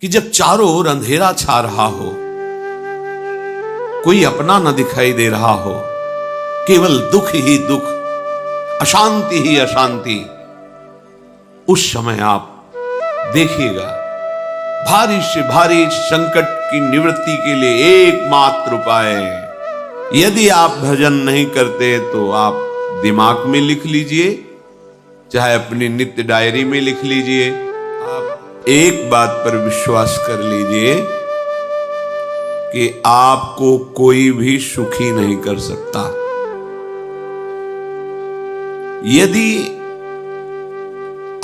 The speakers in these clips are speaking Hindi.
कि जब चारों ओर अंधेरा छा रहा हो, कोई अपना न दिखाई दे रहा हो, केवल दुख ही दुख, अशांति ही अशांति, उस समय आप देखिएगा भारी से भारी संकट की निवृत्ति के लिए एकमात्र उपाय है। यदि आप भजन नहीं करते तो आप दिमाग में लिख लीजिए, चाहे अपनी नित्य डायरी में लिख लीजिए। आप एक बात पर विश्वास कर लीजिए कि आपको कोई भी सुखी नहीं कर सकता। यदि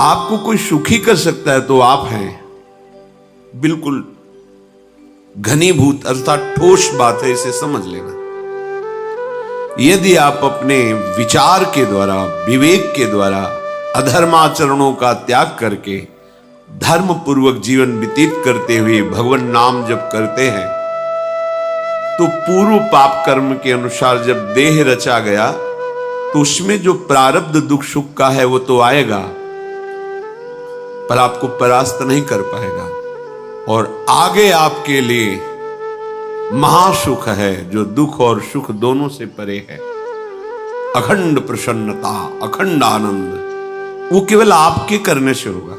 आपको कोई सुखी कर सकता है तो आप हैं। बिल्कुल घनीभूत अर्थात ठोस बात है, इसे समझ लेना। यदि आप अपने विचार के द्वारा, विवेक के द्वारा अधर्माचरणों का त्याग करके धर्म पूर्वक जीवन व्यतीत करते हुए भगवान नाम जप करते हैं, तो पूर्व पाप कर्म के अनुसार जब देह रचा गया तो उसमें जो प्रारब्ध दुख सुख का है वो तो आएगा, पर आपको परास्त नहीं कर पाएगा। और आगे आपके लिए महासुख है जो दुख और सुख दोनों से परे है। अखंड प्रसन्नता, अखंड आनंद, वो केवल आपके करने से होगा।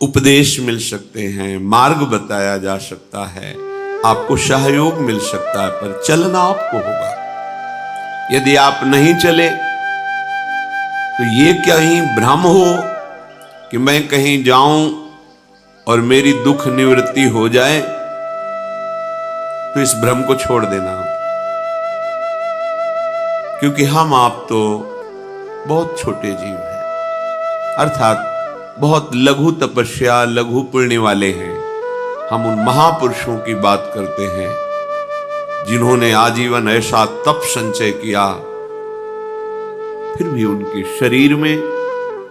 उपदेश मिल सकते हैं, मार्ग बताया जा सकता है, आपको सहयोग मिल सकता है, पर चलना आपको होगा। यदि आप नहीं चले तो ये कहीं भ्रम हो कि मैं कहीं जाऊं और मेरी दुख निवृत्ति हो जाए, तो इस भ्रम को छोड़ देना। क्योंकि हम आप तो बहुत छोटे जीव हैं, अर्थात बहुत लघु तपस्या, लघु पुण्य वाले हैं। हम उन महापुरुषों की बात करते हैं जिन्होंने आजीवन ऐसा तप संचय किया, फिर भी उनके शरीर में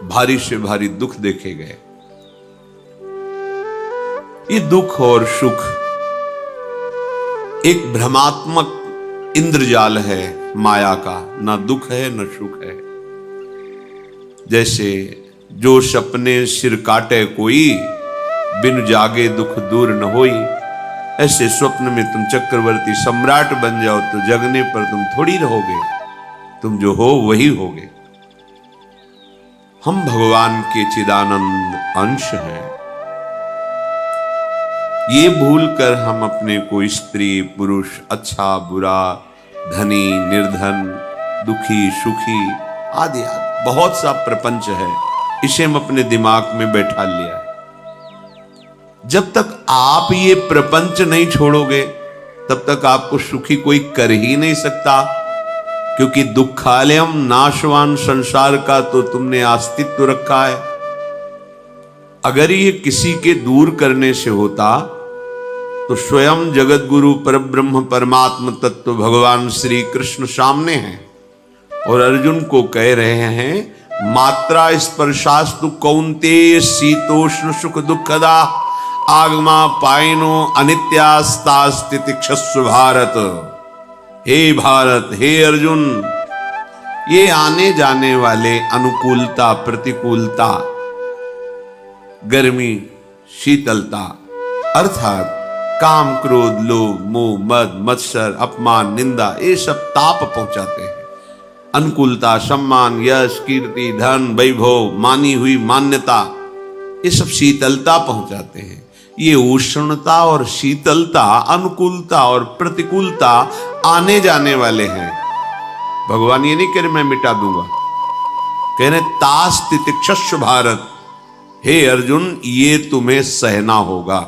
भारी से भारी दुख देखे गए। ये दुख और सुख एक भ्रमात्मक इंद्रजाल है माया का, ना दुख है न सुख है। जैसे जो सपने सिर काटे कोई, बिन जागे दुख दूर न होई। ऐसे स्वप्न में तुम चक्रवर्ती सम्राट बन जाओ तो जगने पर तुम थोड़ी रहोगे, तुम जो हो वही होगे। हम भगवान के चिदानंद अंश हैं। ये भूल कर हम अपने को स्त्री पुरुष, अच्छा बुरा, धनी निर्धन, दुखी सुखी आदि आदि बहुत सा प्रपंच है, इसे हम अपने दिमाग में बैठा लिया है। जब तक आप ये प्रपंच नहीं छोड़ोगे तब तक आपको सुखी कोई कर ही नहीं सकता, क्योंकि दुखालयम नाशवान संसार का तो तुमने अस्तित्व रखा है। अगर ये किसी के दूर करने से होता तो स्वयं जगत गुरु परब्रह्म परमात्म तत्व भगवान श्री कृष्ण सामने हैं और अर्जुन को कह रहे हैं, मात्रा स्पर्शास्तु कौन्तेय शीतोष्ण सुख दुखदा आगमा पायनो अनित्यास्ता स्थितिक्षस्व भारत। हे भारत, हे अर्जुन, ये आने जाने वाले अनुकूलता प्रतिकूलता, गर्मी शीतलता, अर्थात काम क्रोध लोभ मोह मद मत्सर अपमान निंदा, ये सब ताप पहुंचाते हैं। अनुकूलता सम्मान यश कीर्ति धन वैभव, मानी हुई मान्यता, ये सब शीतलता पहुंचाते हैं। ये उष्णता और शीतलता, अनुकूलता और प्रतिकूलता आने जाने वाले हैं। भगवान ये नहीं कह रहे मैं मिटा दूंगा, कह रहे तास तितिक्षस्व भारत। हे अर्जुन, ये तुम्हें सहना होगा।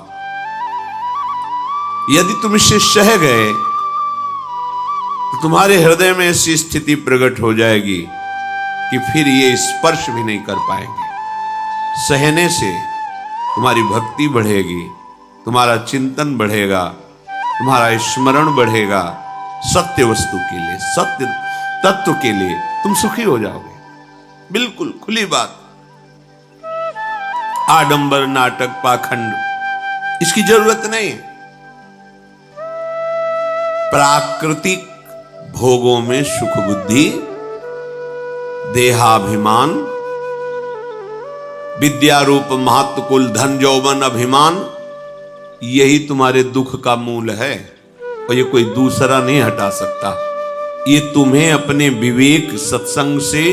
यदि तुम इसे सह गए तो तुम्हारे हृदय में ऐसी स्थिति प्रकट हो जाएगी कि फिर ये स्पर्श भी नहीं कर पाएंगे। सहने से तुम्हारी भक्ति बढ़ेगी, तुम्हारा चिंतन बढ़ेगा, तुम्हारा स्मरण बढ़ेगा। सत्य वस्तु के लिए, सत्य तत्व के लिए तुम सुखी हो जाओगे। बिल्कुल खुली बात। आडंबर नाटक पाखंड इसकी जरूरत नहीं है। प्राकृतिक भोगों में सुख बुद्धि, देहाभिमान, विद्या रूप महत्व कुल धन यौवन अभिमान, यही तुम्हारे दुख का मूल है और ये कोई दूसरा नहीं हटा सकता। ये तुम्हें अपने विवेक सत्संग से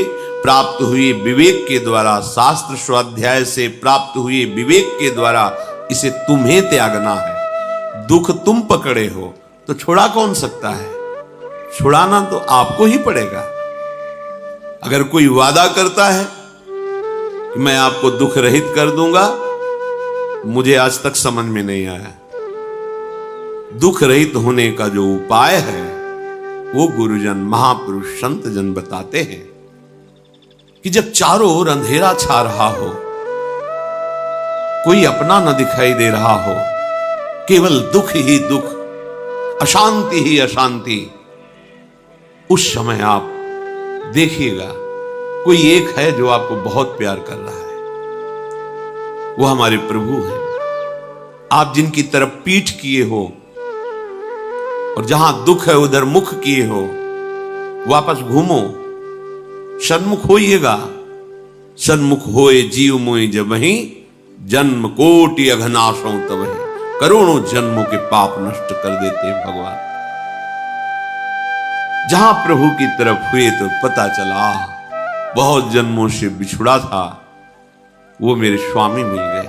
प्राप्त हुए विवेक के द्वारा, शास्त्र स्वाध्याय से प्राप्त हुए विवेक के द्वारा इसे तुम्हें त्यागना है। दुख तुम पकड़े हो तो छुड़ा कौन सकता है? छुड़ाना तो आपको ही पड़ेगा। अगर कोई वादा करता है कि मैं आपको दुख रहित कर दूंगा, मुझे आज तक समझ में नहीं आया। दुख रहित होने का जो उपाय है वो गुरुजन, महापुरुष, संत जन बताते हैं कि जब चारों ओर अंधेरा छा रहा हो, कोई अपना न दिखाई दे रहा हो, केवल दुख ही दुख, अशांति ही अशांति, उस समय आप देखिएगा कोई एक है जो आपको बहुत प्यार कर रहा है। वो हमारे प्रभु हैं। आप जिनकी तरफ पीठ किए हो और जहां दुख है उधर मुख किए हो, वापस घूमो, सन्मुख होइएगा। सन्मुख होए जीव मोहि जब वहीं, जन्म कोटि अघनाशों तब है। करोड़ों जन्मों के पाप नष्ट कर देते हैं भगवान। जहां प्रभु की तरफ हुए तो पता चला बहुत जन्मों से बिछुड़ा था, वो मेरे स्वामी मिल गए।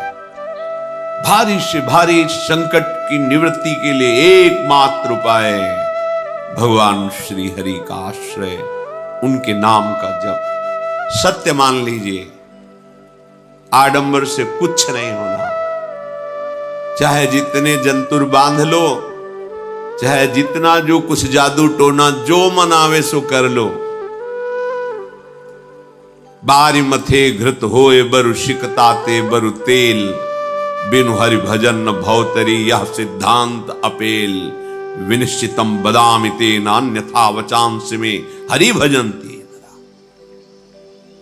भारी से भारी संकट की निवृत्ति के लिए एकमात्र उपाय भगवान श्री हरि का आश्रय, उनके नाम का जप। सत्य मान लीजिए, आडंबर से कुछ नहीं होना। चाहे जितने जंतुर बांध लो, चाहे जितना जो कुछ जादू टोना जो मन आवे सो कर लो, बारी मथे घृत होए बरु शिकताते बरु तेल, बिनु हरि भजन न भवतरी यह सिद्धांत अपेल। विनिश्चितम बदामि तेन अन्यथा वचांस में हरि भजन्ति।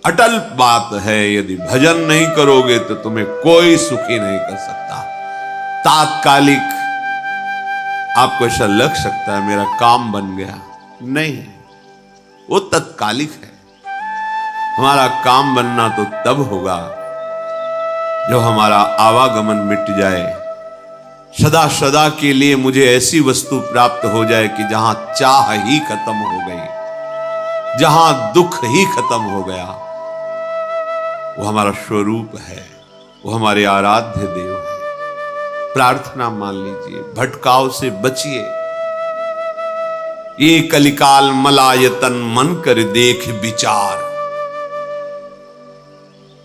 अटल बात है, यदि भजन नहीं करोगे तो तुम्हें कोई सुखी नहीं कर सकता। तात्कालिक आपको ऐसा लग सकता है मेरा काम बन गया, नहीं, वो तत्कालिक है। हमारा काम बनना तो तब होगा जो हमारा आवागमन मिट जाए, सदा सदा के लिए मुझे ऐसी वस्तु प्राप्त हो जाए कि जहां चाह ही खत्म हो गई, जहां दुख ही खत्म हो गया। वो हमारा स्वरूप है, वो हमारे आराध्य देव है। प्रार्थना मान लीजिए, भटकाव से बचिए। ये कलिकाल मलायतन मन कर देख विचार,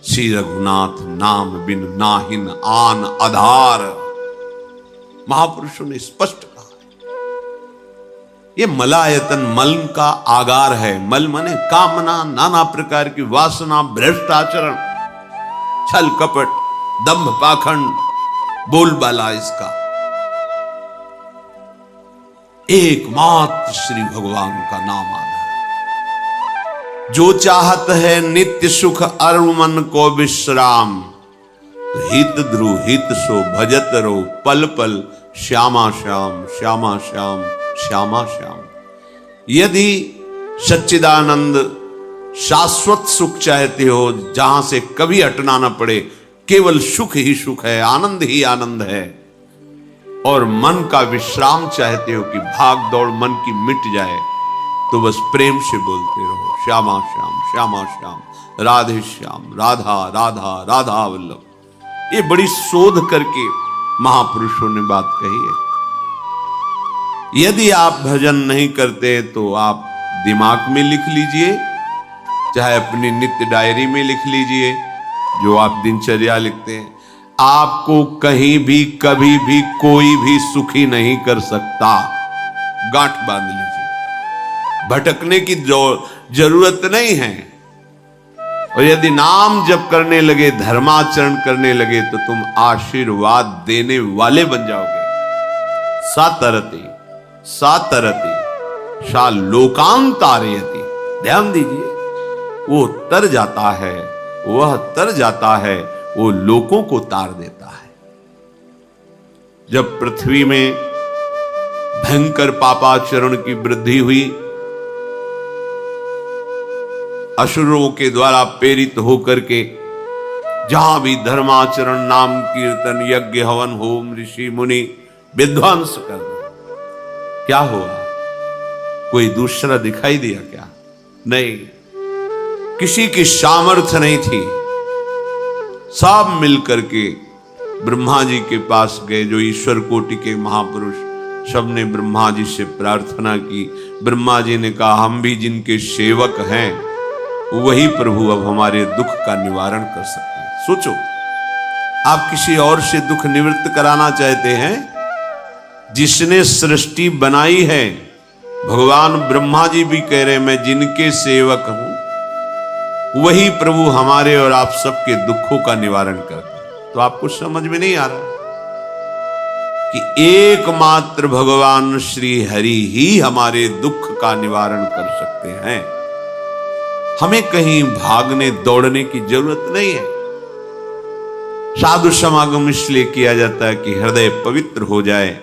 श्री रघुनाथ नाम बिन नाहिन आन आधार। महापुरुषों ने स्पष्ट कहा है, ये मलायतन मल का आगार है। मल माने कामना, नाना प्रकार की वासना, भ्रष्ट आचरण, छल कपट, दंभ पाखंड, बोलबाला, इसका एकमात्र श्री भगवान का नाम आना। जो चाहत है नित्य सुख अरु मन को विश्राम, हित ध्रुव हित सो भजत रो पल पल श्यामा श्याम श्यामा श्याम श्यामा श्याम। यदि सच्चिदानंद शाश्वत सुख चाहते हो, जहां से कभी हटना ना पड़े, केवल सुख ही सुख है, आनंद ही आनंद है, और मन का विश्राम चाहते हो कि भाग दौड़ मन की मिट जाए, तो बस प्रेम से बोलते रहो श्यामा श्याम श्यामा श्याम, राधे श्याम, राधा राधा राधा वल्लभ। ये बड़ी शोध करके महापुरुषों ने बात कही है। यदि आप भजन नहीं करते तो आप दिमाग में लिख लीजिए, चाहे अपनी नित्य डायरी में लिख लीजिए, जो आप दिनचर्या लिखते हैं। आपको कहीं भी कभी भी कोई भी सुखी नहीं कर सकता, गांठ बांध लीजिए। भटकने की जरूरत नहीं है। और यदि नाम जप करने लगे, धर्माचरण करने लगे, तो तुम आशीर्वाद देने वाले बन जाओगे। सातरति सातरति सा लोकांतारयति। ध्यान दीजिए, वो तर जाता है, वह तर जाता है, वो लोकों को तार देता है। जब पृथ्वी में भयंकर पापाचरण की वृद्धि हुई, असुरों के द्वारा प्रेरित होकर के जहां भी धर्माचरण, नाम कीर्तन, यज्ञ, हवन, होम, ऋषि मुनि विध्वंस कर दो। क्या हुआ? कोई दूसरा दिखाई दिया क्या? नहीं, किसी की सामर्थ्य नहीं थी। सब मिलकर के ब्रह्मा जी के पास गए, जो ईश्वर कोटि के महापुरुष। सबने ब्रह्मा जी से प्रार्थना की। ब्रह्मा जी ने कहा, हम भी जिनके सेवक हैं वही प्रभु अब हमारे दुख का निवारण कर सकते हैं। सोचो, आप किसी और से दुख निवृत्त कराना चाहते हैं? जिसने सृष्टि बनाई है, भगवान ब्रह्मा जी भी कह रहे, मैं जिनके सेवक हूं वही प्रभु हमारे और आप सबके दुखों का निवारण करते हैं। तो आपको समझ में नहीं आ रहा कि एकमात्र भगवान श्री हरि ही हमारे दुख का निवारण कर सकते हैं। हमें कहीं भागने दौड़ने की जरूरत नहीं है। साधु समागम इसलिए किया जाता है कि हृदय पवित्र हो जाए।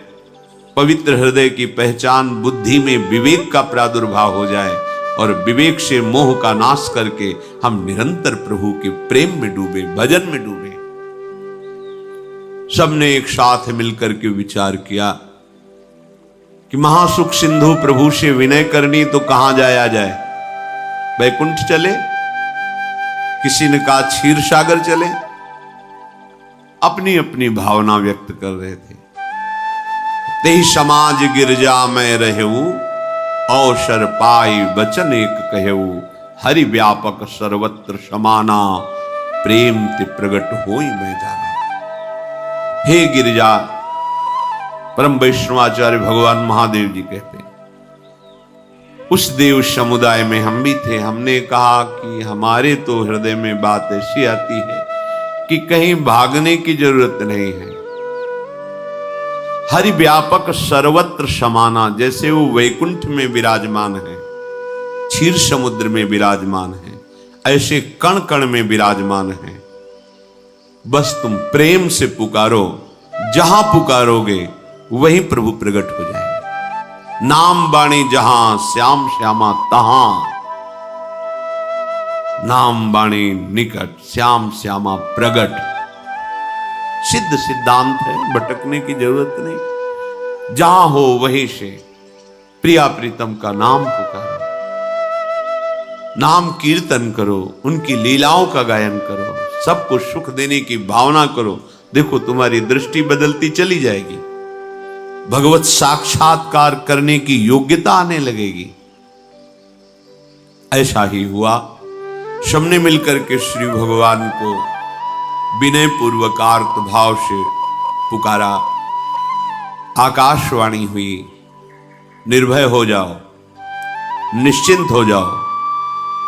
पवित्र हृदय की पहचान बुद्धि में विवेक का प्रादुर्भाव हो जाए और विवेक से मोह का नाश करके हम निरंतर प्रभु के प्रेम में डूबे, भजन में डूबे। सबने एक साथ मिलकर के विचार किया कि महासुख सिंधु प्रभु से विनय करनी तो कहां जाया जाए? वैकुंठ चले, किसी ने कहा क्षीर सागर चले। अपनी अपनी भावना व्यक्त कर रहे थे। तेहि समाज गिरजा में रहू, अवसर पाई वचन एक कहू, हरि व्यापक सर्वत्र समाना, प्रेम ते प्रगट होई मैं जाना। हे गिरिजा, परम वैष्णवाचार्य भगवान महादेव जी कहते हैं, उस देव समुदाय में हम भी थे। हमने कहा कि हमारे तो हृदय में बात ऐसी आती है कि कहीं भागने की जरूरत नहीं है। हरि व्यापक सर्वत्र समाना, जैसे वो वैकुंठ में विराजमान है, क्षीर समुद्र में विराजमान है, ऐसे कण कण में विराजमान है। बस तुम प्रेम से पुकारो, जहां पुकारोगे वहीं प्रभु प्रकट हो जाएंगे। नाम बाणी जहां, श्याम श्यामा तहां। नाम बाणी निकट, श्याम श्यामा प्रगट। सिद्ध सिद्धांत है, भटकने की जरूरत नहीं। जहां हो वहीं से प्रिया प्रीतम का नाम पुकारो, नाम कीर्तन करो, उनकी लीलाओं का गायन करो, सबको सुख देने की भावना करो। देखो, तुम्हारी दृष्टि बदलती चली जाएगी। भगवत साक्षात्कार करने की योग्यता आने लगेगी। ऐसा ही हुआ। सबने मिलकर के श्री भगवान को विनय पूर्वक आर्त भाव से पुकारा। आकाशवाणी हुई, निर्भय हो जाओ, निश्चिंत हो जाओ,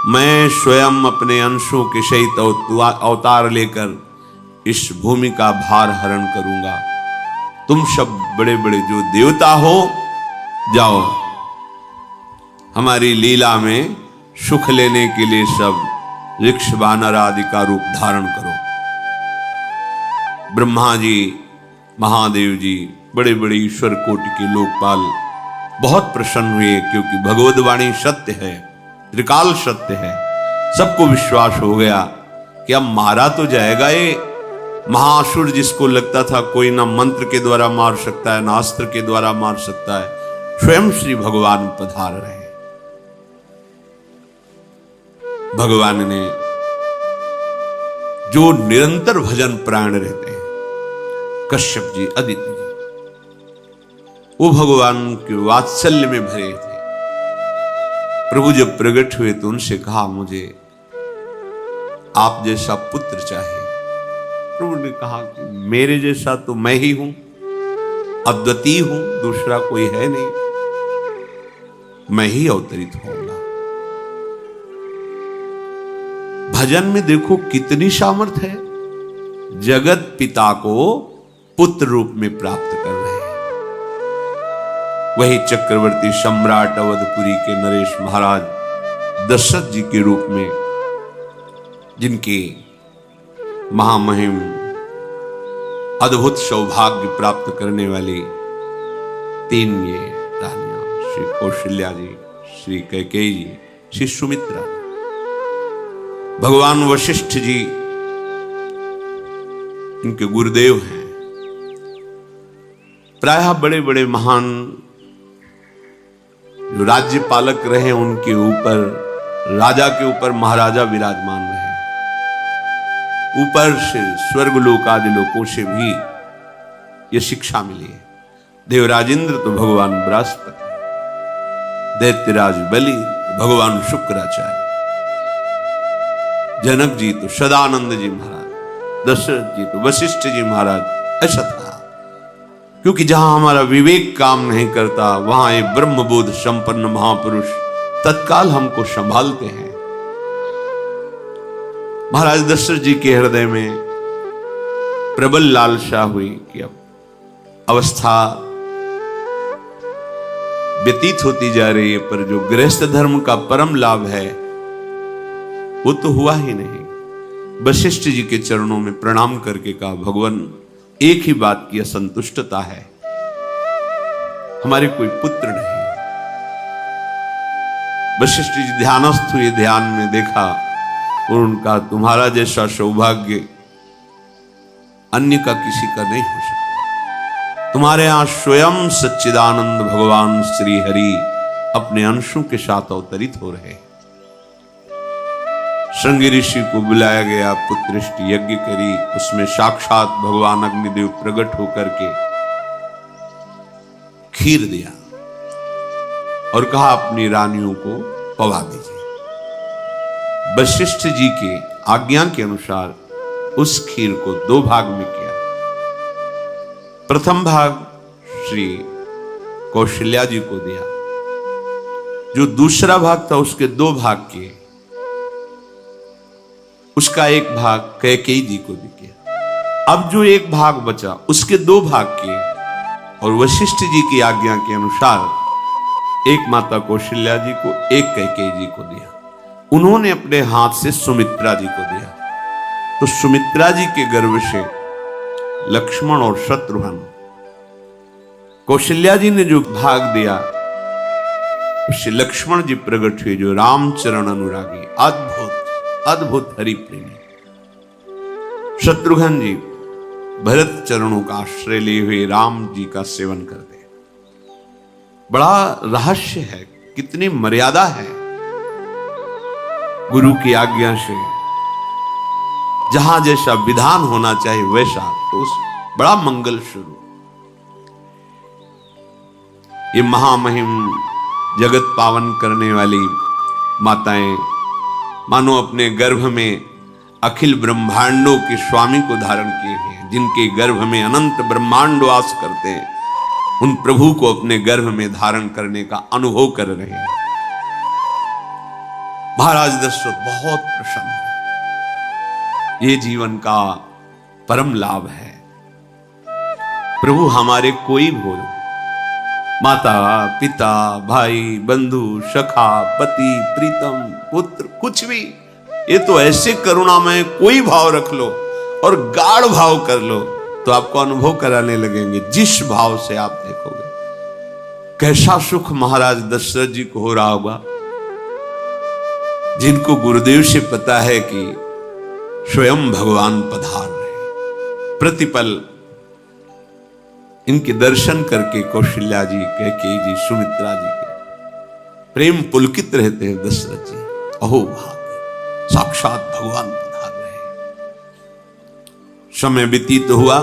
मैं स्वयं अपने अंशों के सहित अवतार लेकर इस भूमि का भार हरण करूंगा। तुम सब बड़े बड़े जो देवता हो, जाओ हमारी लीला में सुख लेने के लिए सब ऋक्ष वानर आदि का रूप धारण करो। ब्रह्मा जी, महादेव जी, बड़े बड़े ईश्वर कोटि के लोकपाल बहुत प्रसन्न हुए, क्योंकि भगवद वाणी सत्य है, त्रिकाल सत्य है। सबको विश्वास हो गया कि अब मारा तो जाएगा ये महासुर, जिसको लगता था कोई ना मंत्र के द्वारा मार सकता है, ना अस्त्र के द्वारा मार सकता है। स्वयं श्री भगवान पधार रहे। भगवान ने जो निरंतर भजन प्राण रहते हैं, कश्यप जी, अदिति जी, वो भगवान के वात्सल्य में भरे थे। प्रभु जब प्रकट हुए तो उनसे कहा, मुझे आप जैसा पुत्र चाहिए। प्रभु ने कहा कि मेरे जैसा तो मैं ही हूं, अद्वितीय हूं, दूसरा कोई है नहीं, मैं ही अवतरित होऊंगा। भजन में देखो कितनी सामर्थ्य है। जगत पिता को पुत्र रूप में प्राप्त कर रहे हैं। वही चक्रवर्ती सम्राट अवधपुरी के नरेश महाराज दशरथ जी के रूप में, जिनके महामहिम अद्भुत सौभाग्य प्राप्त करने वाली तीन ये रानियां, श्री कौशल्या जी, श्री कैकेयी जी, श्री सुमित्रा। भगवान वशिष्ठ जी इनके गुरुदेव हैं। प्रायः बड़े बड़े महान जो राज्य पालक रहे उनके ऊपर, राजा के ऊपर महाराजा विराजमान रहे। ऊपर से स्वर्गलोक आदि लोकों से भी यह शिक्षा मिली है। देवराजेंद्र तो भगवान बृहस्पति, दैत्यराज बलि भगवान शुक्राचार्य, जनक जी तो सदानंद जी महाराज, दशरथ जी तो वशिष्ठ जी महाराज। ऐसा था क्योंकि जहां हमारा विवेक काम नहीं करता वहां ये ब्रह्मबोध संपन्न महापुरुष तत्काल हमको संभालते हैं। महाराज दशरथ जी के हृदय में प्रबल लालसा हुई कि अब अवस्था व्यतीत होती जा रही है, पर जो गृहस्थ धर्म का परम लाभ है वो तो हुआ ही नहीं। वशिष्ठ जी के चरणों में प्रणाम करके कहा, भगवान एक ही बात की असंतुष्टता है, हमारे कोई पुत्र नहीं। वशिष्ठ जी ध्यानस्थ हुए, ध्यान में देखा और उनका तुम्हारा जैसा सौभाग्य अन्य का किसी का नहीं हो सकता। तुम्हारे यहां स्वयं सच्चिदानंद भगवान श्री हरि अपने अंशों के साथ अवतरित हो रहे। श्रृंगी ऋषि को बुलाया गया, पुत्रष्टि यज्ञ करी, उसमें साक्षात भगवान अग्निदेव प्रकट होकर के खीर दिया और कहा अपनी रानियों को पवा दीजिए। वशिष्ठ जी के आज्ञा के अनुसार उस खीर को 2 भाग में किया। प्रथम भाग श्री कौशल्या जी को दिया, जो दूसरा भाग था उसके 2 भाग किए, उसका 1 भाग कैकेयी जी को भी किया। अब जो 1 भाग बचा उसके 2 भाग किए और वशिष्ठ जी की आज्ञा के अनुसार एक माता कौशल्या जी को, एक कैकेयी जी को दिया। उन्होंने अपने हाथ से सुमित्रा जी को दिया। तो सुमित्रा जी के गर्भ से लक्ष्मण और शत्रुघ्न, कौशल्या जी ने जो भाग दिया उससे लक्ष्मण जी प्रकट हुए, जो रामचरण अनुरागी, अद्भुत अद्भुत हरि प्रेमी। शत्रुघ्न जी भरत चरणों का आश्रय लिए हुए राम जी का सेवन करते। बड़ा रहस्य है, कितनी मर्यादा है गुरु की आज्ञा से। जहां जैसा विधान होना चाहिए वैसा, तो उस बड़ा मंगल शुरू। ये महामहिम जगत पावन करने वाली माताएं मानो अपने गर्भ में अखिल ब्रह्मांडों के स्वामी को धारण किए हुए हैं, जिनके गर्भ में अनंत ब्रह्मांड वास करते हैं, उन प्रभु को अपने गर्भ में धारण करने का अनुभव कर रहे हैं। महाराज दशरथ बहुत प्रसन्न है। ये जीवन का परम लाभ है। प्रभु हमारे कोई भूल, माता पिता भाई बंधु सखा पति प्रीतम पुत्र कुछ भी, ये तो ऐसे करुणा में कोई भाव रख लो और गाढ़ भाव कर लो तो आपको अनुभव कराने लगेंगे। जिस भाव से आप देखोगे कैसा सुख महाराज दशरथ जी को हो रहा होगा, जिनको गुरुदेव से पता है कि स्वयं भगवान पधार रहे। प्रतिपल इनके दर्शन करके कौशल्या जी, कैकेयी जी, सुमित्रा जी के प्रेम पुलकित रहते हैं। दशरथ जी अहो भाग्य, साक्षात भगवान पधार रहे। समय व्यतीत हुआ,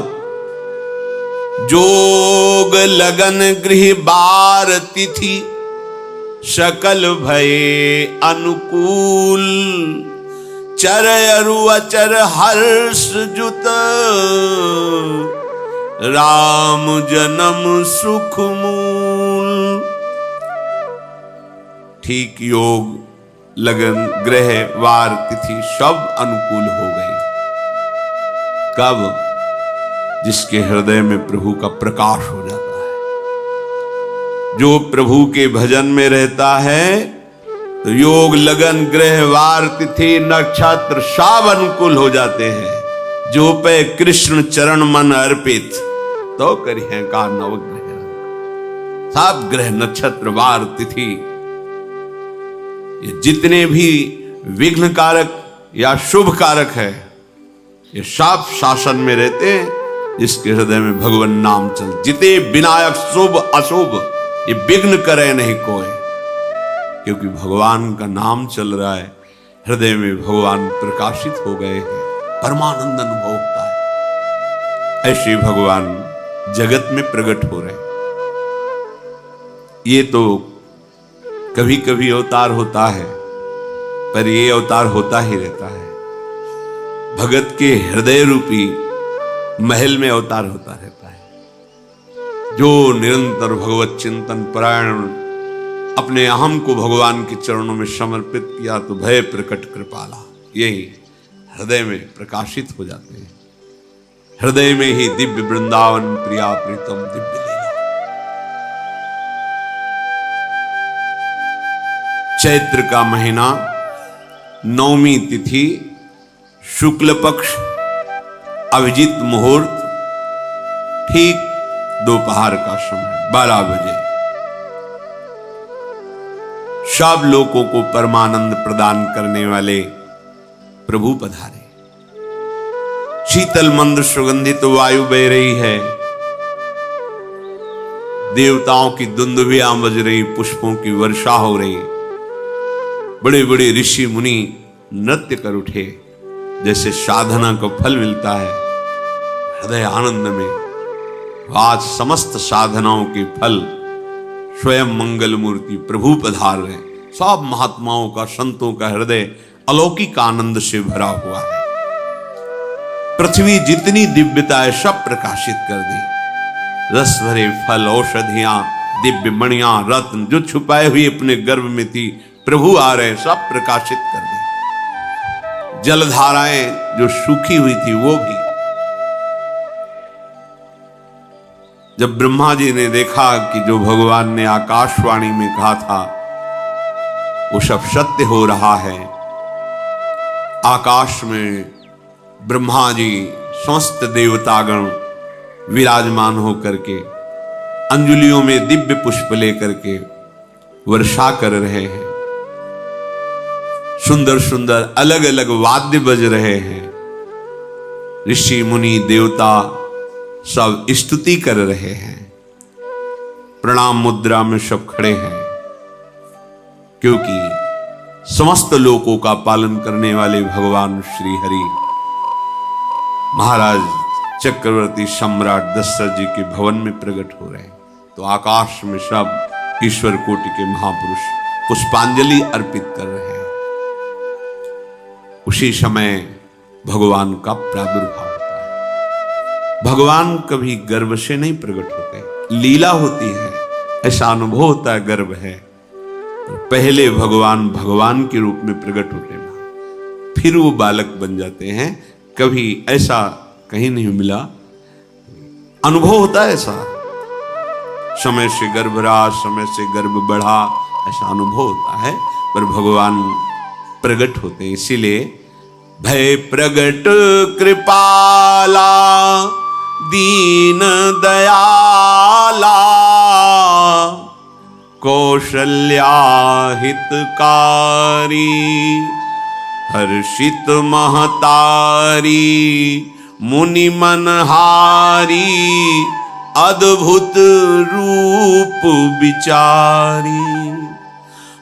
जोग लगन गृह बार तिथि सकल भये अनुकूल, चर अरु अचर हर्ष जुत राम जन्म सुख मूल। ठीक योग लगन ग्रह वार तिथि सब अनुकूल हो गई। कब? जिसके हृदय में प्रभु का प्रकाश हो जाता है, जो प्रभु के भजन में रहता है, तो योग लगन ग्रह वार तिथि नक्षत्र सब अनुकूल हो जाते हैं। जो पे कृष्ण चरण मन अर्पित, तो करी है का नवग्रह। सब ग्रह नक्षत्र वार तिथि, ये जितने भी विघ्न कारक या शुभ कारक है, ये सब शासन में रहते हैं जिसके हृदय में भगवान नाम चल। जिते विनायक शुभ अशुभ ये विघ्न करे नहीं कोई, क्योंकि भगवान का नाम चल रहा है, हृदय में भगवान प्रकाशित हो गए हैं, परमानंद अनुभव होता है। ऐसे भगवान जगत में प्रकट हो रहे हैं। ये तो कभी कभी अवतार होता है, पर ये अवतार होता ही रहता है। भगत के हृदय रूपी महल में अवतार होता रहता है। जो निरंतर भगवत चिंतन परायण अपने अहम को भगवान के चरणों में समर्पित किया तो भय प्रकट कृपाला, यही हृदय में प्रकाशित हो जाते हैं। हृदय में ही दिव्य वृंदावन प्रिया प्रीतम दिव्य लीला। चैत्र का महीना, नवमी तिथि, शुक्ल पक्ष, अभिजीत मुहूर्त, ठीक दोपहर का समय 12 बजे। सब लोगों को परमानंद प्रदान करने वाले प्रभु पधारे। शीतल मंद सुगंधित वायु बह रही है, देवताओं की दुंदुभियां बज रही, पुष्पों की वर्षा हो रही, बड़े बड़े ऋषि मुनि नृत्य कर उठे। जैसे साधना को फल मिलता है, हृदय आनंद में आज समस्त साधनाओं के फल स्वयं मंगल मूर्ति प्रभु पधार रहे। सब महात्माओं का, संतों का हृदय अलौकिक आनंद से भरा हुआ है। पृथ्वी जितनी दिव्यता है सब प्रकाशित कर दी। रस भरे फल, औषधियां, दिव्य मणियां, रत्न जो छुपाए हुए अपने गर्भ में थी, प्रभु आ रहे, सब प्रकाशित कर दी। जलधाराएं जो सूखी हुई थी वो भी। जब ब्रह्मा जी ने देखा कि जो भगवान ने आकाशवाणी में कहा था वो सब सत्य हो रहा है, आकाश में ब्रह्मा जी समस्त देवतागण विराजमान होकर के अंजलियों में दिव्य पुष्प लेकर के वर्षा कर रहे हैं। सुंदर सुंदर अलग अलग वाद्य बज रहे हैं। ऋषि मुनि देवता सब स्तुति कर रहे हैं। प्रणाम मुद्रा में सब खड़े हैं, क्योंकि समस्त लोकों का पालन करने वाले भगवान श्री हरि महाराज चक्रवर्ती सम्राट दशरथ जी के भवन में प्रकट हो रहे हैं। तो आकाश में सब ईश्वर कोटि के महापुरुष पुष्पांजलि अर्पित कर रहे हैं। उसी समय भगवान का प्रादुर्भाव होता है। भगवान कभी गर्भ से नहीं प्रकट होते, लीला होती है, ऐसा अनुभव होता है गर्भ है। पहले भगवान भगवान के रूप में प्रकट होते हैं, फिर वो बालक बन जाते हैं। कभी ऐसा कहीं नहीं मिला, अनुभव होता है ऐसा। समय से गर्भ रहा, समय से गर्भ बढ़ा, ऐसा अनुभव होता है। पर भगवान प्रकट होते हैं, इसीलिए भय प्रगट कृपाला दीन दयाला कौशल्या हितकारी हर्षित महतारी मुनि मनहारी अद्भुत रूप विचारी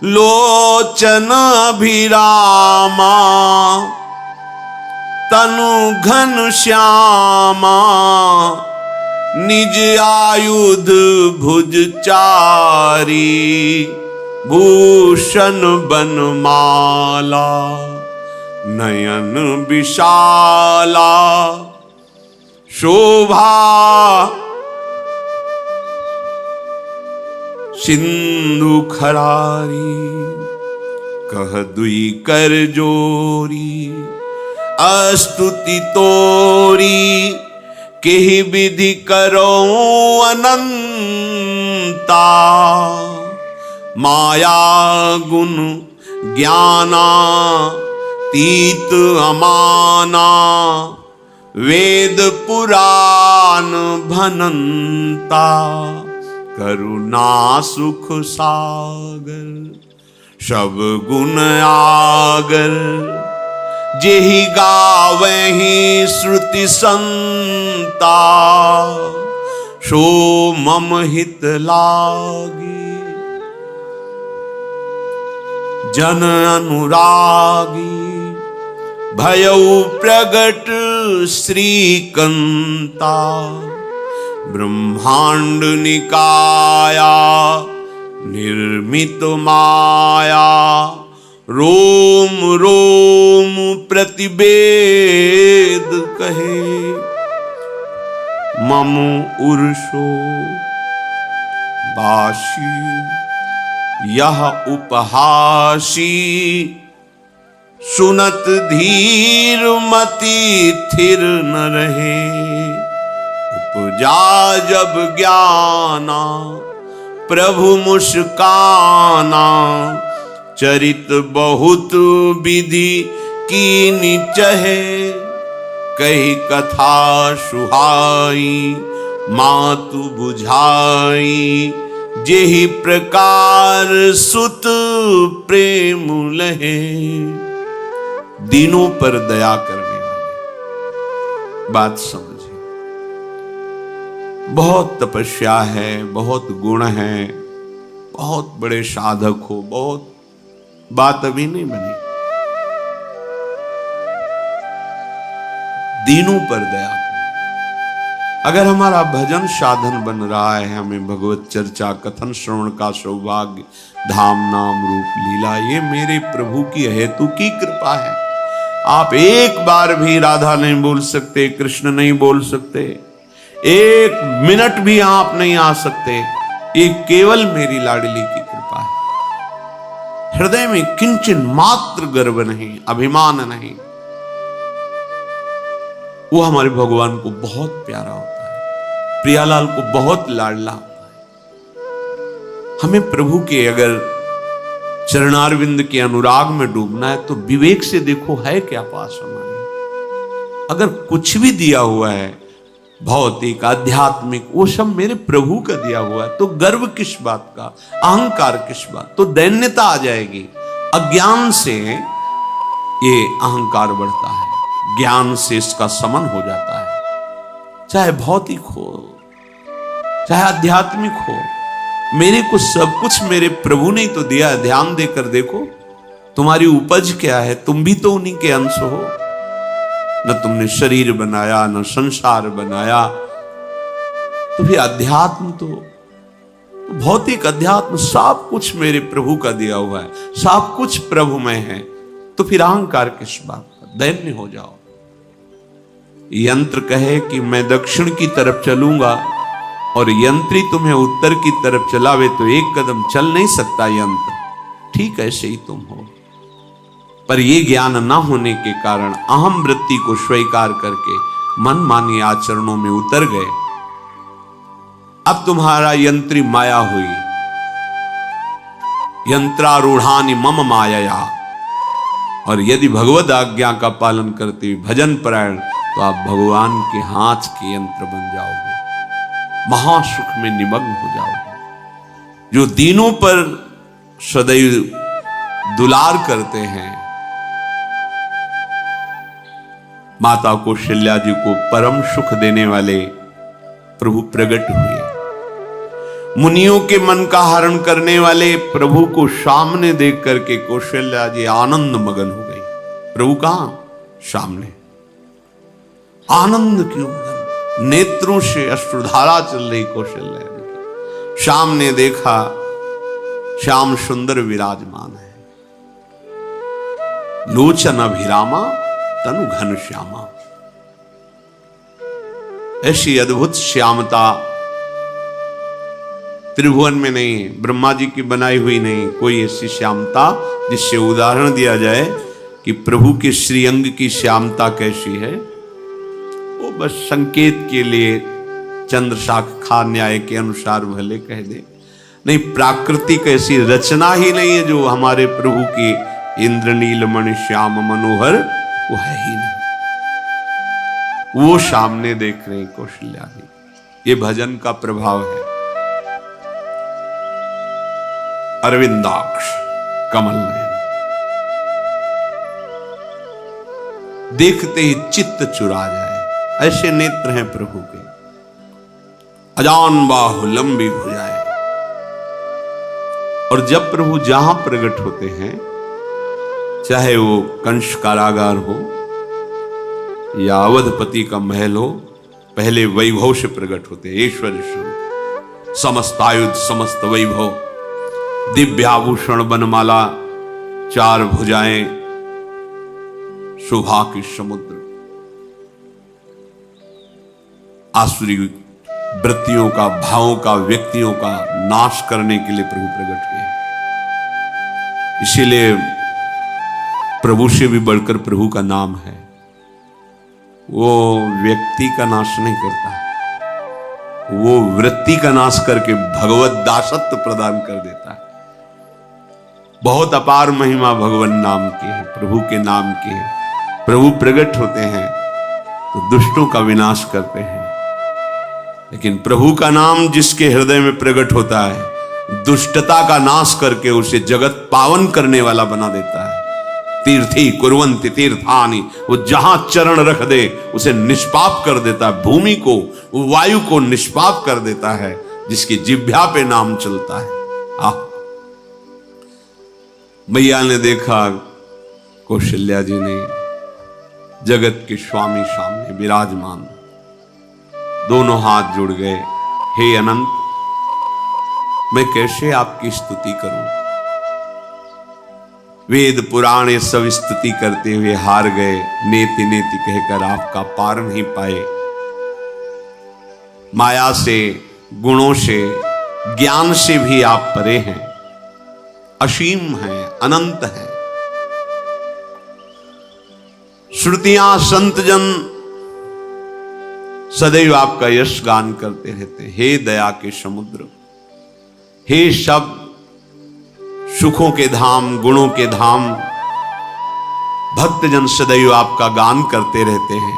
लोचन अभिरामा तनु घन श्यामा निज आयुध भुज चारी भूषण बनमाला नयन विशाला शोभा सिंधु खरारी कह दुई कर जोरी अस्तुति तोरी केहि विधि करो अनंता माया गुण ज्ञाना तीत अमाना वेद पुराण भनंता करुणा सुख सागर सब गुण आगर जेहि गावहि श्रुति संता, सो मम हित लागी। जन अनुरागी भयउ प्रगट श्रीकंता, ब्रह्मांड निकाया निर्मित माया, रोम रोम प्रतिवेद कहे, मम उर्षो बाशी यह उपहासी, सुनत धीर मति थिर न रहे। उपजा जब ज्ञाना प्रभु मुस्काना, चरित बहुत विधि कीनी चहे, कही कथा सुहाई मातु बुझाई, जेहि प्रकार सुत प्रेम लहे। दीनों पर दया करने वाले, बात समझिए। बहुत तपस्या है, बहुत गुण है, बहुत बड़े साधक हो, बहुत बात अभी नहीं बनी। दीनों पर दया करें। अगर हमारा भजन साधन बन रहा है, हमें भगवत चर्चा कथन श्रवण का सौभाग्य, धाम नाम रूप लीला, ये मेरे प्रभु की हेतु की कृपा है। आप एक बार भी राधा नहीं बोल सकते, कृष्ण नहीं बोल सकते, एक मिनट भी आप नहीं आ सकते, ये केवल मेरी लाडली की कृपा है। हृदय में किंचन मात्र गर्व नहीं, अभिमान नहीं। वो हमारे भगवान को बहुत प्यारा होता है, प्रियालाल को बहुत लाडला होता है। हमें प्रभु के अगर चरणारविंद के अनुराग में डूबना है तो विवेक से देखो है क्या पास हमारे। अगर कुछ भी दिया हुआ है भौतिक आध्यात्मिक, वो सब मेरे प्रभु का दिया हुआ है, तो गर्व किस बात का, अहंकार किस बात, तो दैन्यता आ जाएगी। अज्ञान से ये अहंकार बढ़ता है, ज्ञान से इसका समन हो जाता है। चाहे भौतिक हो चाहे आध्यात्मिक हो, मेरे को सब कुछ मेरे प्रभु ने तो दिया है। ध्यान देकर देखो तुम्हारी उपज क्या है, तुम भी तो उन्हीं के अंश हो। न तुमने शरीर बनाया, न संसार बनाया, तो फिर अध्यात्म तो भौतिक अध्यात्म सब कुछ मेरे प्रभु का दिया हुआ है, सब कुछ प्रभु में है, तो फिर अहंकार किस बात का, दैन्य हो जाओ। यंत्र कहे कि मैं दक्षिण की तरफ चलूंगा और यंत्री तुम्हें उत्तर की तरफ चलावे तो एक कदम चल नहीं सकता यंत्र, ठीक ऐसे ही तुम हो। पर ये ज्ञान न होने के कारण अहम वृत्ति को स्वीकार करके मनमानी आचरणों में उतर गए। अब तुम्हारा यंत्री माया हुई, यंत्रारूढ़ानि मम माया। और यदि भगवद आज्ञा का पालन करते हुए भजन परायण, तो आप भगवान के हाथ के यंत्र बन जाओगे, महासुख में निमग्न हो जाओगे। जो दीनों पर सदैव दुलार करते हैं, माता कौशल्या जी को परम सुख देने वाले प्रभु प्रकट हुए। मुनियों के मन का हरण करने वाले प्रभु को सामने देख करके कौशल्या जी आनंद मगन हो गई। प्रभु कहां? सामने। आनंद क्यों मगन, नेत्रों से अश्रुधारा चल रही कौशल्या जी की। सामने देखा श्याम सुंदर विराजमान है, लोचन अभिरामा तनु घन श्यामा। ऐसी अद्भुत श्यामता त्रिभुवन में नहीं है, ब्रह्मा जी की बनाई हुई नहीं कोई ऐसी श्यामता जिससे उदाहरण दिया जाए कि प्रभु के श्रीअंग की श्यामता कैसी है। वो बस संकेत के लिए चंद्र शाखा न्याय के अनुसार भले कह दे, नहीं प्राकृतिक ऐसी रचना ही नहीं है जो हमारे प्रभु की इंद्रनीलमणि श्याम मनोहर वो है ही नहीं। वो सामने देख रहे हैं कौशल्या जी। ये भजन का प्रभाव है। अरविंदाक्ष कमल नयन, देखते ही चित्त चुरा जाए, ऐसे नेत्र हैं प्रभु के। अजान बाहु लंबी भुजाएं। और जब प्रभु जहां प्रकट होते हैं, चाहे वो कंस कारागार हो या अवधपति का महल हो, पहले वैभव से प्रकट होते हैं। ऐश्वर्य स्वरूप, समस्त आयुध, समस्त वैभव, दिव्याभूषण, बनमाला, चार भुजाएं, शोभा के समुद्र, आसुरी वृत्तियों का, भावों का, व्यक्तियों का नाश करने के लिए प्रभु प्रकट हुए। इसीलिए प्रभु से भी बढ़कर प्रभु का नाम है। वो व्यक्ति का नाश नहीं करता, वो वृत्ति का नाश करके भगवत दासत्व प्रदान कर देता है। बहुत अपार महिमा भगवान नाम की है, प्रभु के नाम की है। प्रभु प्रकट होते हैं तो दुष्टों का विनाश करते हैं, लेकिन प्रभु का नाम जिसके हृदय में प्रकट होता है, दुष्टता का नाश करके उसे जगत पावन करने वाला बना देता है। तीर्थी कुर्वन्ति तीर्थानि, वो जहां चरण रख दे उसे निष्पाप कर देता है। भूमि को, वायु को निष्पाप कर देता है, जिसकी जिह्वा पे नाम चलता है। मैया ने देखा, कौशल्या जी ने, जगत के स्वामी सामने विराजमान, दोनों हाथ जुड़ गए। हे अनंत, मैं कैसे आपकी स्तुति करूं? वेद पुराण ये सब स्तुति करते हुए हार गए। नेति नेति कहकर आपका पार नहीं पाए। माया से, गुणों से, ज्ञान से भी आप परे हैं, असीम हैं, अनंत हैं। श्रुतियां, संतजन सदैव आपका यश गान करते रहते हैं। हे दया के समुद्र, हे शब्द, सुखों के धाम, गुणों के धाम, भक्तजन सदैव आपका गान करते रहते हैं।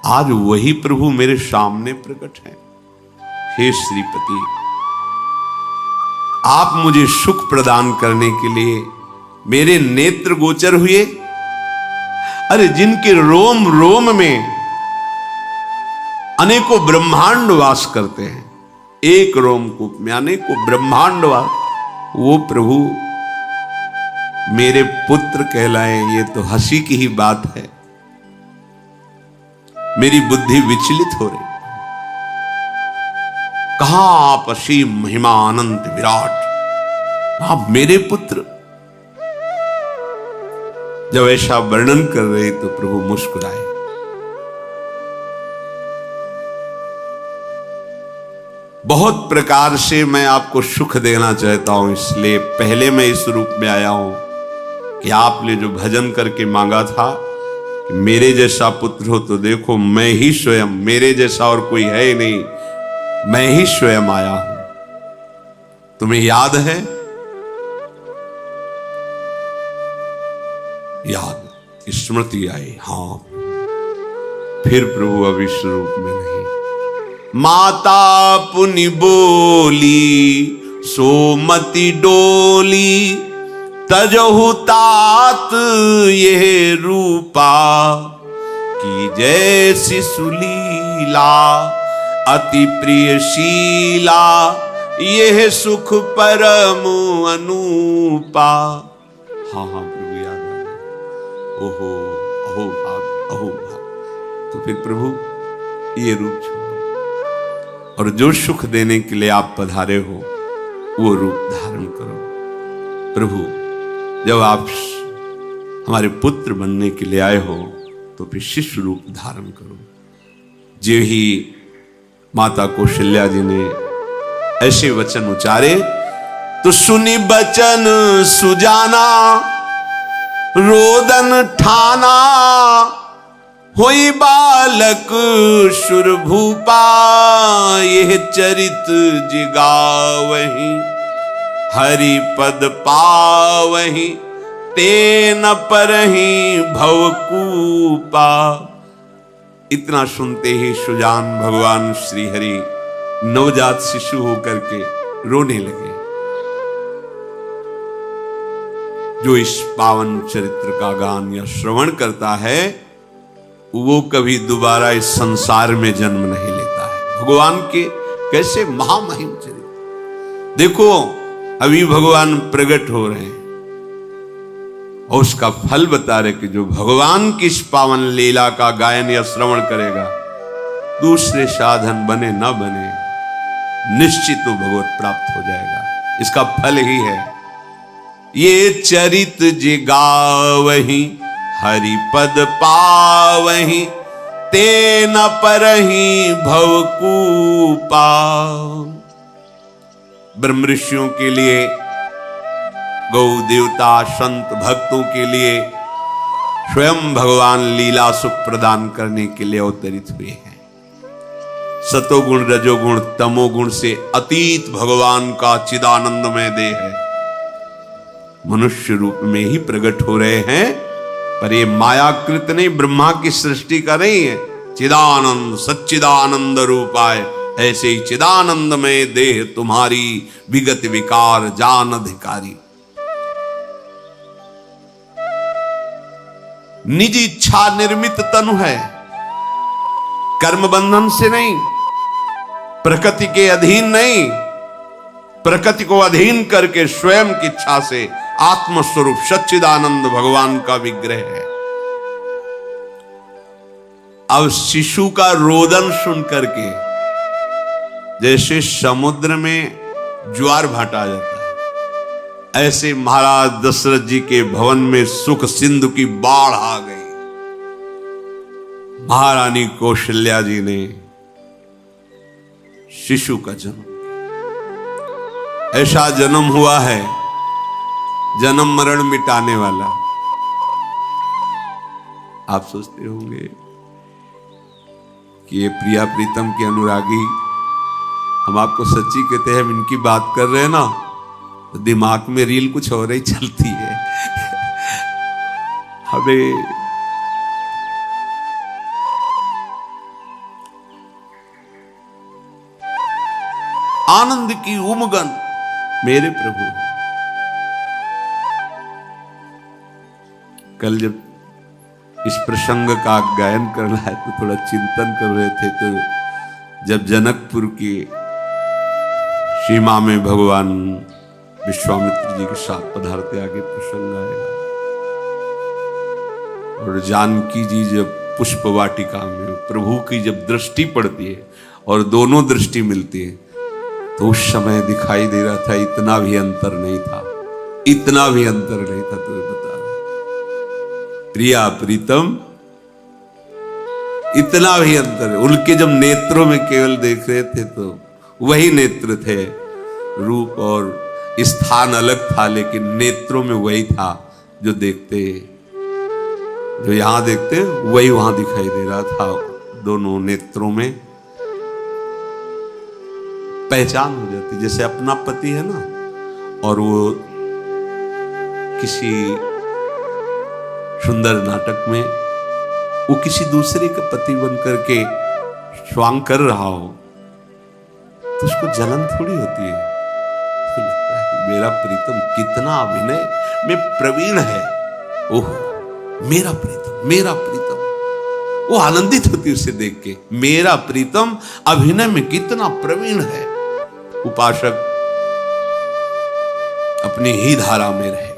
आज वही प्रभु मेरे सामने प्रकट है। हे श्रीपति, आप मुझे सुख प्रदान करने के लिए मेरे नेत्र गोचर हुए। अरे जिनके रोम रोम में अनेकों ब्रह्मांड वास करते हैं, एक रोमकूप में अनेकों ब्रह्मांड वास, वो प्रभु मेरे पुत्र कहलाए, ये तो हंसी की ही बात है। मेरी बुद्धि विचलित हो रही। कहां आप असीम महिमा अनंत विराट, आप मेरे पुत्र। जब ऐसा वर्णन कर रहे तो प्रभु मुस्कुराए। बहुत प्रकार से मैं आपको सुख देना चाहता हूं, इसलिए पहले मैं इस रूप में आया हूं कि आपने जो भजन करके मांगा था कि मेरे जैसा पुत्र हो, तो देखो मैं ही स्वयं, मेरे जैसा और कोई है ही नहीं, मैं ही स्वयं आया हूं। तुम्हें याद है? याद, स्मृति आई। हां, फिर प्रभु अब इस रूप में नहीं। माता पुनि बोली सोमति डोली, तजहु तात ये रूपा, की जैसी सुलीला अति प्रियशीला, यह सुख परम अनूपा। हाँ हाँ प्रभु याद आ गया। ओहो, अहो भाग, अहो भाग। तो फिर प्रभु ये रूप छोड़ो और जो सुख देने के लिए आप पधारे हो वो रूप धारण करो। प्रभु, जब आप हमारे पुत्र बनने के लिए आए हो तो फिर शिष्य रूप धारण करो। जो ही माता कौशल्या जी ने ऐसे वचन उचारे तो सुनी बचन सुजाना, रोदन ठाना, होई बालक सुरभूपा, यह चरित जिगावहि, हरि पद पावहि, तेन परहि भवकूपा। इतना सुनते ही सुजान भगवान श्री हरि नवजात शिशु होकर के रोने लगे। जो इस पावन चरित्र का गान या श्रवण करता है वो कभी दोबारा इस संसार में जन्म नहीं लेता है। भगवान के कैसे महामहिम चरित्र, देखो अभी भगवान प्रकट हो रहे हैं और उसका फल बता रहे कि जो भगवान की इस पावन लीला का गायन या श्रवण करेगा, दूसरे साधन बने न बने, निश्चित वो भगवत प्राप्त हो जाएगा। इसका फल ही है ये चरित जे गावहि हरि पद पावहि ते न परहि भवकूपा। ब्रह्म ऋषियों के लिए, गौ देवता संत भक्तों के लिए स्वयं भगवान लीला सुख प्रदान करने के लिए अवतरित हुए हैं। सतोगुण रजोगुण तमोगुण से अतीत भगवान का चिदानंदमय देह है, मनुष्य रूप में ही प्रकट हो रहे हैं, पर ये मायाकृत नहीं, ब्रह्मा की सृष्टि का नहीं है। चिदानंद सच्चिदानंद रूपाय, ऐसे ही चिदानंदमय देह तुम्हारी विगत विकार जान अधिकारी। निज इच्छा निर्मित तनु है, कर्म बंधन से नहीं, प्रकृति के अधीन नहीं, प्रकृति को अधीन करके स्वयं की इच्छा से आत्मस्वरूप सच्चिदानंद भगवान का विग्रह है। अब शिशु का रोदन सुन करके जैसे समुद्र में ज्वार भाटा आ जाता है, ऐसे महाराज दशरथ जी के भवन में सुख सिंधु की बाढ़ आ गई। महारानी कौशल्या जी ने शिशु का जन्म, ऐसा जन्म हुआ है जन्म मरण मिटाने वाला। आप सोचते होंगे कि ये प्रिया प्रीतम के अनुरागी, हम आपको सच्ची कहते हैं, हम इनकी बात कर रहे हैं ना तो दिमाग में रील कुछ और ही चलती है। हमें आनंद की उमगन मेरे प्रभु। कल जब इस प्रसंग का गायन करना है तो थोड़ा चिंतन कर रहे थे, तो जब जनकपुर की सीमा में भगवान विश्वामित्र जी के साथ पधारते, आगे प्रसंग आएगा, और जानकी जी जब पुष्प वाटिका में प्रभु की जब दृष्टि पड़ती है और दोनों दृष्टि मिलती है, तो उस समय दिखाई दे रहा था इतना भी अंतर नहीं था, इतना भी अंतर नहीं था। तुम्हें बता रहे प्रिया प्रीतम, इतना भी अंतर है। उनके जब नेत्रों में केवल देख रहे थे तो वही नेत्र थे, रूप और स्थान अलग था, लेकिन नेत्रों में वही था जो देखते, जो यहां देखते वही वहां दिखाई दे रहा था। दोनों नेत्रों में पहचान हो जाती, जैसे अपना पति है ना, और वो किसी सुंदर नाटक में वो किसी दूसरे का पति बन करके स्वांग कर रहा हो तो उसको जलन थोड़ी होती है, तो लगता है कि मेरा प्रीतम कितना अभिनय में प्रवीण है, ओह मेरा प्रीतम, मेरा प्रीतम। वो आनंदित होती उसे देख के, मेरा प्रीतम अभिनय में कितना प्रवीण है। उपासक अपनी ही धारा में रहे,